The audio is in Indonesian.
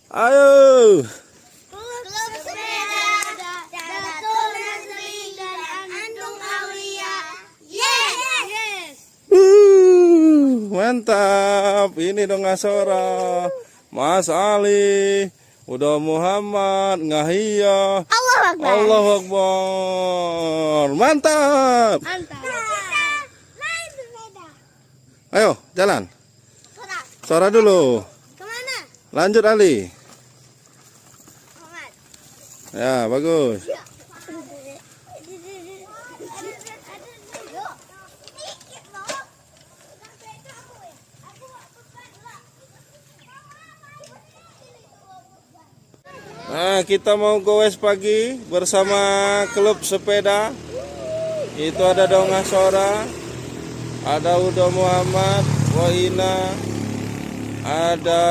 Ayo. Klub sepeda Datul Nasri dan Antum Aulia. Yes. Mantap. Ini dong Ngasora. Mas Ali. Udah Muhammad. Ngahia. Allah Akbar. Allahu Akbar. Mantap. Mantap. Main sepeda. Ayo jalan. Surat. Sora dulu. Kemana? Lanjut Ali. Muhammad. Ya bagus. Nah, kita mau goes pagi bersama klub sepeda. Itu ada Dong Ngasora, ada Udo Muhammad, Waina, ada